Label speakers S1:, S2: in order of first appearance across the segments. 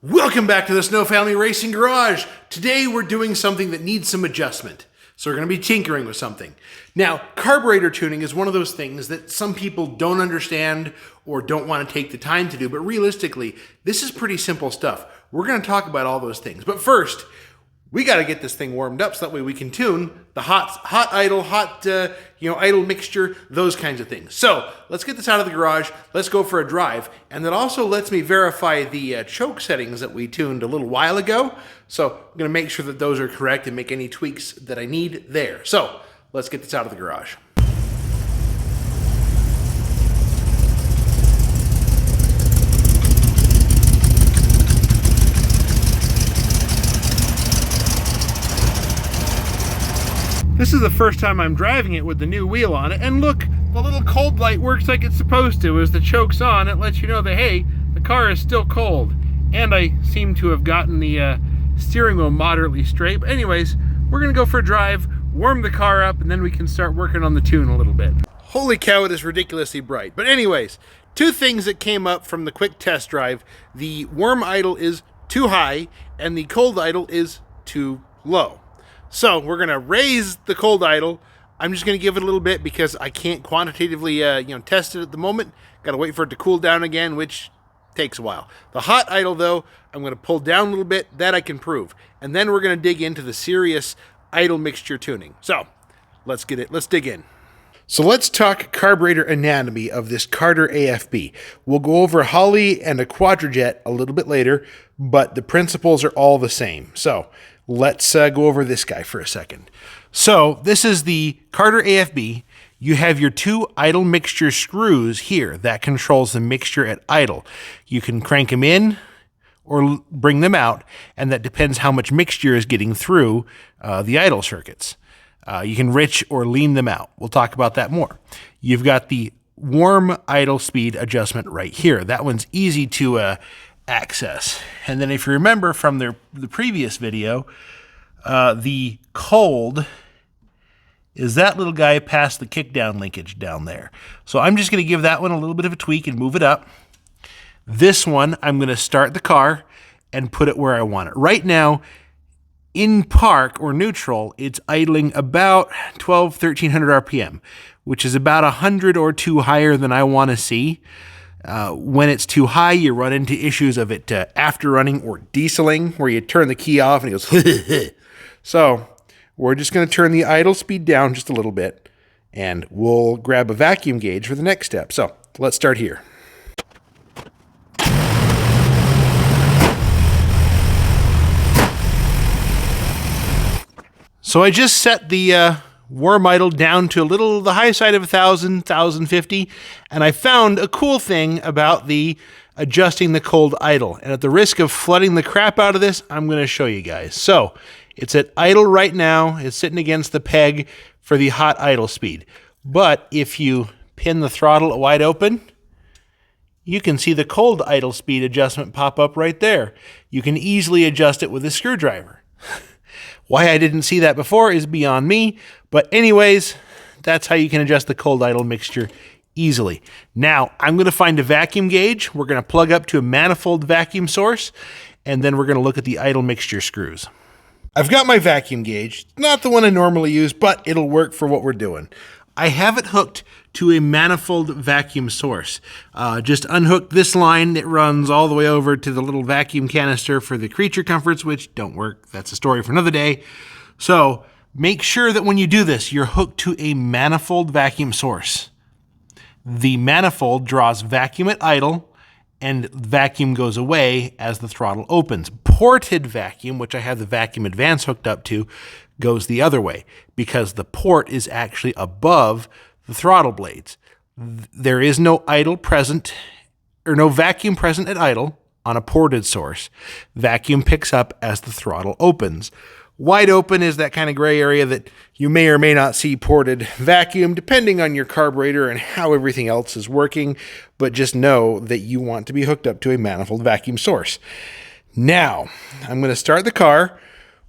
S1: Welcome back to the Snow Family Racing Garage. Today we're doing something that needs some adjustment. So we're going to be tinkering with something. Now, carburetor tuning is one of those things that some people don't understand or don't want to take the time to do, but realistically, this is pretty simple stuff. We're going to talk about all those things. But first, we got to get this thing warmed up so that way we can tune the hot idle, idle mixture, those kinds of things. So let's get this out of the garage. Let's go for a drive. And that also lets me verify the choke settings that we tuned a little while ago. So I'm going to make sure that those are correct and make any tweaks that I need there. So let's get this out of the garage. This is the first time I'm driving it with the new wheel on it, and look, the little cold light works like it's supposed to. As the choke's on, it lets you know that, hey, the car is still cold. And I seem to have gotten the steering wheel moderately straight. But anyways, we're gonna go for a drive, warm the car up, and then we can start working on the tune a little bit. Holy cow, it is ridiculously bright. But anyways, two things that came up from the quick test drive. The warm idle is too high, and the cold idle is too low. So we're gonna raise the cold idle. I'm just gonna give it a little bit because I can't quantitatively test it at the moment. Gotta wait for it to cool down again, which takes a while. The hot idle though, I'm gonna pull down a little bit, that I can prove. And then we're gonna dig into the serious idle mixture tuning. So let's dig in. So let's talk carburetor anatomy of this Carter AFB. We'll go over Holley and a Quadrajet a little bit later, but the principles are all the same. So let's go over this guy for a second. So this is the Carter AFB. You have your two idle mixture screws here that controls the mixture at idle. You can crank them in or bring them out, and that depends how much mixture is getting through the idle circuits. You can rich or lean them out. We'll talk about that more. You've got the warm idle speed adjustment right here. That one's easy to access. And then if you remember from the previous video, the cold is that little guy past the kickdown linkage down there. So I'm just going to give that one a little bit of a tweak and move it up. This one, I'm going to start the car and put it where I want it. Right now, in park or neutral, it's idling about 1300 RPM, which is about 100 or 2 higher than I want to see. When it's too high, you run into issues of it after running or dieseling, where you turn the key off and it goes. So we're just going to turn the idle speed down just a little bit, and we'll grab a vacuum gauge for the next step. So let's start here. So I just set the warm idle down to the high side of 1,000, 1,050, and I found a cool thing about the adjusting the cold idle. And at the risk of flooding the crap out of this, I'm going to show you guys. So it's at idle right now. It's sitting against the peg for the hot idle speed. But if you pin the throttle wide open, you can see the cold idle speed adjustment pop up right there. You can easily adjust it with a screwdriver. Why I didn't see that before is beyond me, but anyways, that's how you can adjust the cold idle mixture easily. Now, I'm going to find a vacuum gauge. We're going to plug up to a manifold vacuum source, and then we're going to look at the idle mixture screws. I've got my vacuum gauge, not the one I normally use, but it'll work for what we're doing. I have it hooked to a manifold vacuum source. Just unhook this line that runs all the way over to the little vacuum canister for the creature comforts, which don't work. That's a story for another day. So make sure that when you do this, you're hooked to a manifold vacuum source. The manifold draws vacuum at idle, and vacuum goes away as the throttle opens. Ported vacuum, which I have the vacuum advance hooked up to, goes the other way because the port is actually above the throttle blades. There is no idle present, or no vacuum present at idle on a ported source. Vacuum picks up as the throttle opens. Wide open is that kind of gray area that you may or may not see ported vacuum, depending on your carburetor and how everything else is working, but just know that you want to be hooked up to a manifold vacuum source. Now, I'm going to start the car.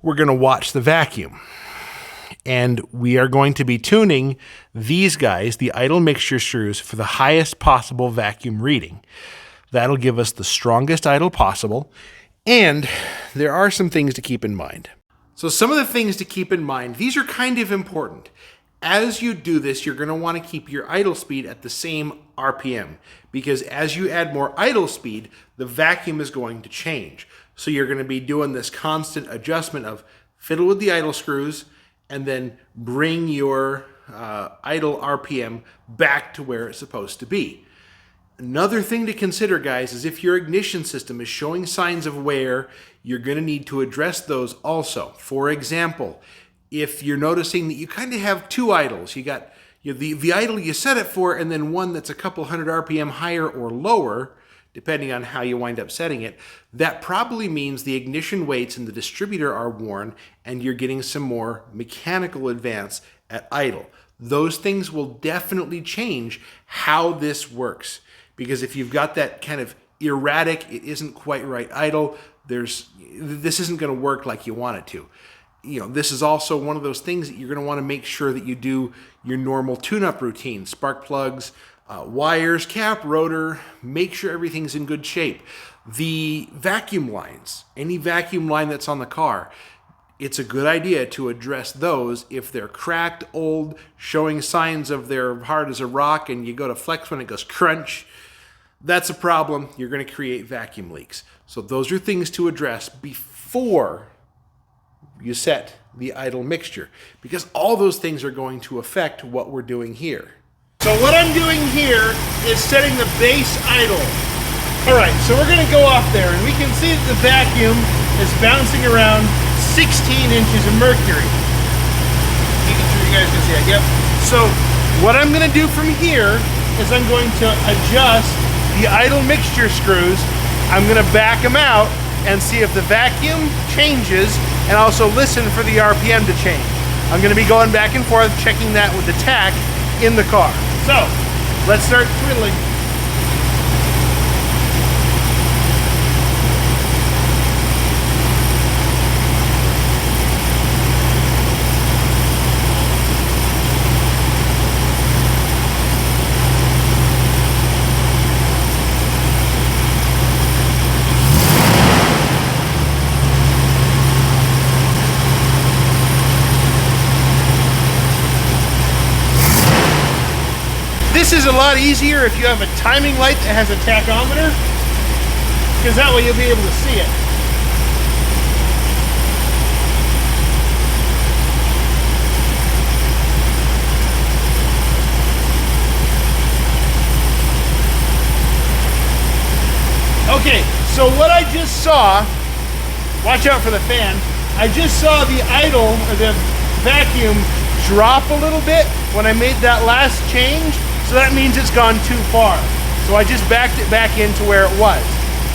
S1: We're going to watch the vacuum. And we are going to be tuning these guys, the idle mixture screws, for the highest possible vacuum reading. That'll give us the strongest idle possible. And there are some things to keep in mind. So some of the things to keep in mind, these are kind of important. As you do this, you're going to want to keep your idle speed at the same RPM, because as you add more idle speed, the vacuum is going to change. So you're going to be doing this constant adjustment of fiddle with the idle screws and then bring your idle RPM back to where it's supposed to be. Another thing to consider, guys, is if your ignition system is showing signs of wear, you're going to need to address those also. For example, if you're noticing that you kind of have two idles, you got the idle you set it for, and then one that's a couple hundred RPM higher or lower, depending on how you wind up setting it, that probably means the ignition weights in the distributor are worn and you're getting some more mechanical advance at idle. Those things will definitely change how this works, because if you've got that kind of erratic, it isn't quite right idle, this isn't going to work like you want it to. This is also one of those things that you're going to want to make sure that you do your normal tune-up routine, spark plugs, wires, cap, rotor, make sure everything's in good shape. The vacuum lines, any vacuum line that's on the car, it's a good idea to address those if they're cracked, old, showing signs of they're hard as a rock, and you go to flex when it goes crunch. That's a problem. You're going to create vacuum leaks. So those are things to address before you set the idle mixture, because all those things are going to affect what we're doing here. So what I'm doing here is setting the base idle. All right, so we're going to go off there, and we can see that the vacuum is bouncing around 16 inches of mercury. Making sure you guys can see that. Yep. So what I'm going to do from here is I'm going to adjust the idle mixture screws. I'm going to back them out and see if the vacuum changes, and also listen for the RPM to change. I'm going to be going back and forth, checking that with the tach in the car. So let's start twiddling. This is a lot easier if you have a timing light that has a tachometer, because that way you'll be able to see it. Okay, so what I just saw, watch out for the fan, I just saw the idle, or the vacuum, drop a little bit when I made that last change. So that means it's gone too far. So I just backed it back into where it was.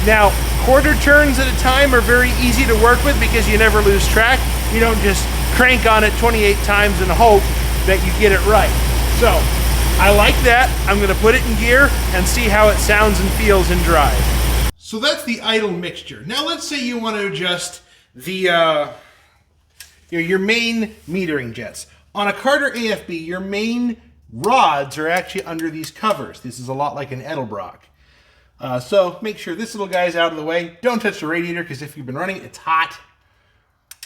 S1: Now, quarter turns at a time are very easy to work with because you never lose track. You don't just crank on it 28 times and hope that you get it right. So I like that. I'm going to put it in gear and see how it sounds and feels in drive. So that's the idle mixture. Now let's say you want to adjust the your main metering jets. On a Carter AFB, your main rods are actually under these covers. This is a lot like an Edelbrock. So make sure this little guy's out of the way. Don't touch the radiator, because if you've been running it, it's hot.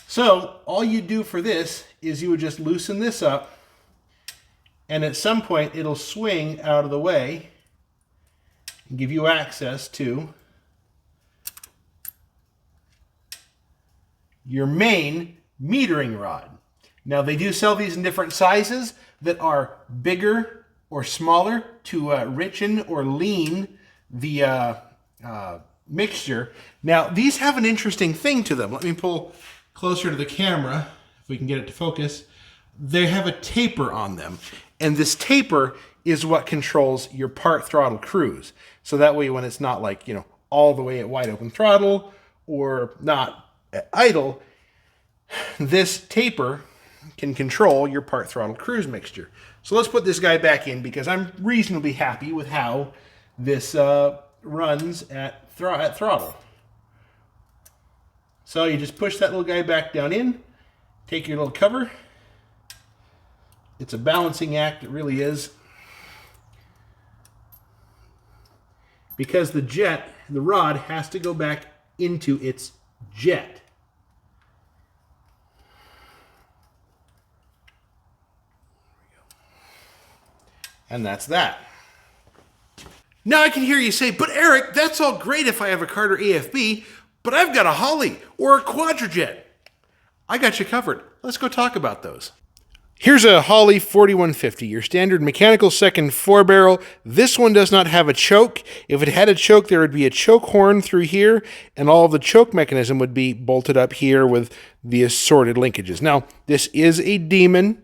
S1: So all you do for this is you would just loosen this up, and at some point it'll swing out of the way and give you access to your main metering rod. Now they do sell these in different sizes that are bigger or smaller to richen or lean the mixture. Now these have an interesting thing to them. Let me pull closer to the camera if we can get it to focus. They have a taper on them, and this taper is what controls your part throttle cruise. So that way when it's not like, all the way at wide open throttle or not at idle, this taper can control your part throttle cruise mixture. So let's put this guy back in, because I'm reasonably happy with how this runs at throttle. So you just push that little guy back down in, take your little cover. It's a balancing act, it really is. Because the rod has to go back into its jet. And that's that. Now I can hear you say, but Eric, that's all great if I have a Carter AFB, but I've got a Holley or a Quadrajet. I got you covered. Let's go talk about those. Here's a Holley 4150, your standard mechanical second 4-barrel. This one does not have a choke. If it had a choke, there would be a choke horn through here, and all of the choke mechanism would be bolted up here with the assorted linkages. Now, this is a Demon.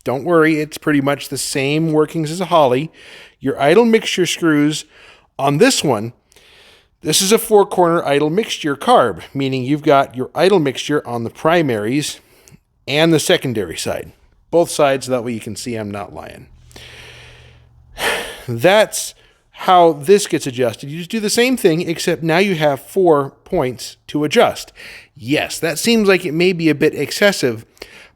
S1: Don't worry, it's pretty much the same workings as a Holley. Your idle mixture screws on this one, this is a 4-corner idle mixture carb, meaning you've got your idle mixture on the primaries and the secondary side. Both sides, so that way you can see I'm not lying. That's how this gets adjusted. You just do the same thing, except now you have 4 points to adjust. Yes, that seems like it may be a bit excessive,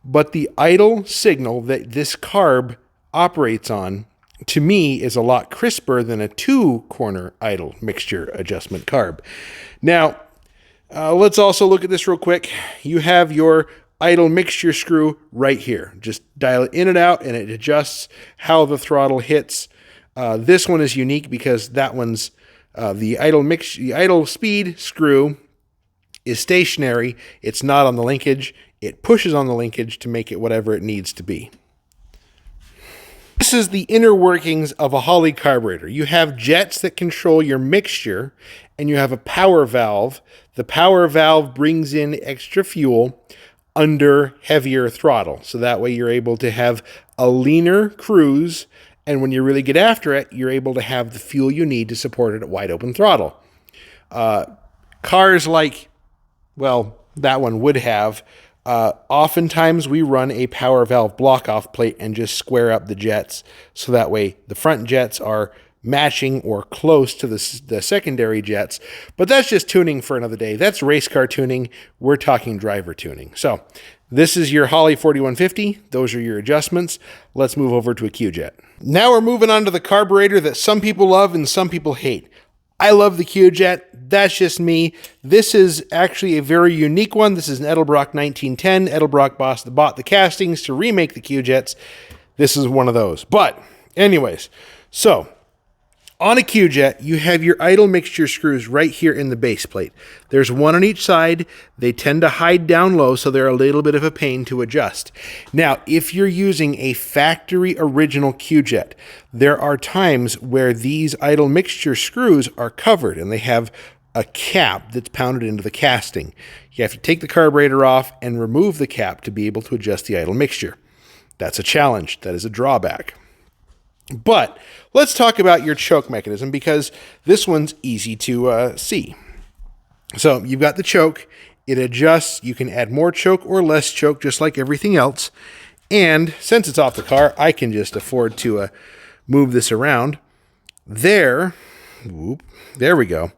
S1: but the idle signal that this carb operates on, to me, is a lot crisper than a 2-corner idle mixture adjustment carb. Now, let's also look at this real quick. You have your idle mixture screw right here. Just dial it in and out, and it adjusts how the throttle hits. This one is unique because that one's the idle speed screw is stationary. It's not on the linkage. It pushes on the linkage to make it whatever it needs to be. This is the inner workings of a Holley carburetor. You have jets that control your mixture, and you have a power valve. The power valve brings in extra fuel under heavier throttle. So that way you're able to have a leaner cruise, and when you really get after it, you're able to have the fuel you need to support it at wide open throttle. Cars like, well, that one would have, oftentimes we run a power valve block-off plate and just square up the jets, so that way the front jets are matching or close to the secondary jets, but that's just tuning for another day. That's race car tuning. We're talking driver tuning. So this is your Holley 4150. Those are your adjustments. Let's move over to a Qjet. Now we're moving on to the carburetor that some people love and some people hate. I love the Qjet. That's just me. This is actually a very unique one. This is an Edelbrock 1910. Edelbrock bought the castings to remake the Qjets. This is one of those. But anyways, so on a Qjet, you have your idle mixture screws right here in the base plate. There's one on each side. They tend to hide down low, so they're a little bit of a pain to adjust. Now, if you're using a factory original Qjet, there are times where these idle mixture screws are covered and they have a cap that's pounded into the casting. You have to take the carburetor off and remove the cap to be able to adjust the idle mixture. That's a challenge. That is a drawback. But let's talk about your choke mechanism, because this one's easy to see. So you've got the choke. It adjusts. You can add more choke or less choke, just like everything else. And since it's off the car, I can just afford to move this around. There we go.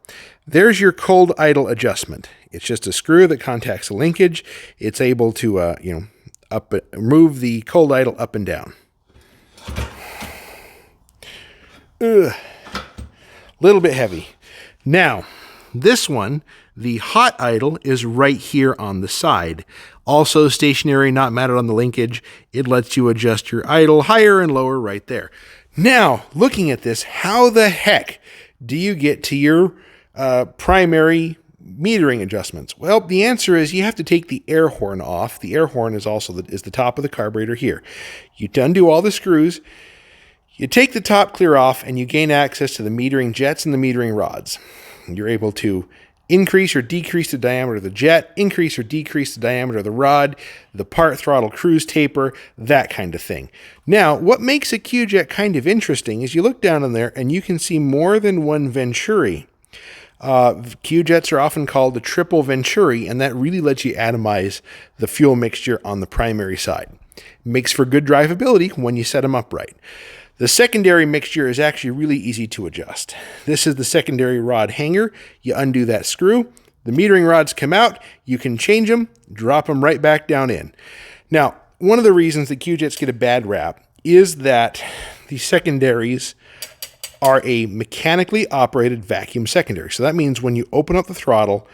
S1: There's your cold idle adjustment. It's just a screw that contacts a linkage. It's able to move the cold idle up and down. Little bit heavy. Now, this one, the hot idle, is right here on the side. Also stationary, not mounted on the linkage. It lets you adjust your idle higher and lower right there. Now, looking at this, how the heck do you get to your primary metering adjustments? Well, the answer is you have to take the air horn off. The air horn is also the top of the carburetor here. You undo all the screws. You take the top clear off and you gain access to the metering jets and the metering rods. You're able to increase or decrease the diameter of the jet, increase or decrease the diameter of the rod, the part throttle cruise taper, that kind of thing. Now, what makes a Qjet kind of interesting is you look down in there and you can see more than one Venturi. Qjets are often called the triple Venturi, and that really lets you atomize the fuel mixture on the primary side. Makes for good drivability when you set them up right. The secondary mixture is actually really easy to adjust. This is the secondary rod hanger. You undo that screw. The metering rods come out. You can change them, drop them right back down in. Now, one of the reasons that Qjets get a bad rap is that the secondaries are a mechanically operated vacuum secondary. So that means when you open up the throttle,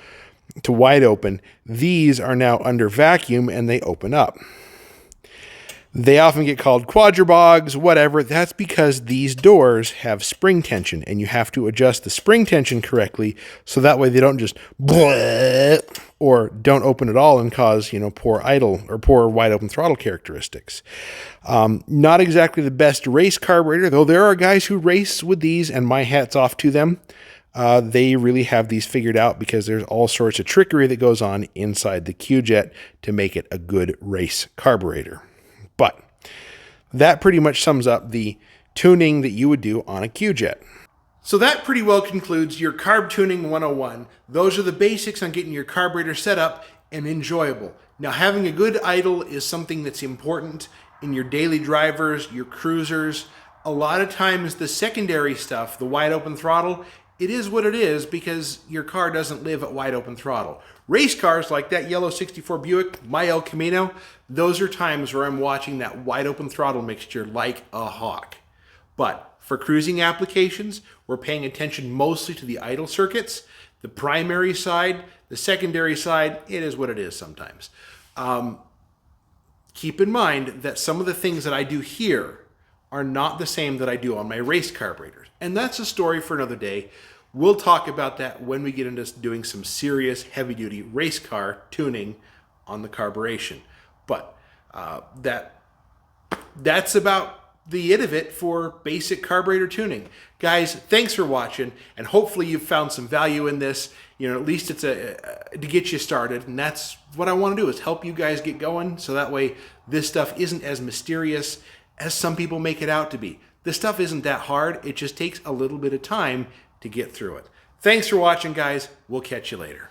S1: to wide open. These are now under vacuum and they open up. They often get called quadrabogs, whatever. That's because these doors have spring tension, and you have to adjust the spring tension correctly so that way they don't just or don't open at all and cause, poor idle or poor wide open throttle characteristics. Not exactly the best race carburetor, though there are guys who race with these, and my hat's off to them. They really have these figured out because there's all sorts of trickery that goes on inside the Qjet to make it a good race carburetor. But that pretty much sums up the tuning that you would do on a Qjet. So that pretty well concludes your Carb Tuning 101. Those are the basics on getting your carburetor set up and enjoyable. Now, having a good idle is something that's important in your daily drivers, your cruisers. A lot of times the secondary stuff, the wide open throttle, it is what it is because your car doesn't live at wide open throttle. Race cars like that yellow 64 Buick, my El Camino, those are times where I'm watching that wide open throttle mixture like a hawk. But for cruising applications, we're paying attention mostly to the idle circuits. The primary side, the secondary side, it is what it is sometimes. Keep in mind that some of the things that I do here are not the same that I do on my race carburetors. And that's a story for another day. We'll talk about that when we get into doing some serious heavy-duty race car tuning on the carburation. But that's about the it of it for basic carburetor tuning. Guys, thanks for watching, and hopefully you've found some value in this. At least it's to get you started, and that's what I want to do, is help you guys get going, so that way this stuff isn't as mysterious as some people make it out to be. This stuff isn't that hard. It just takes a little bit of time to get through it. Thanks for watching, guys. We'll catch you later.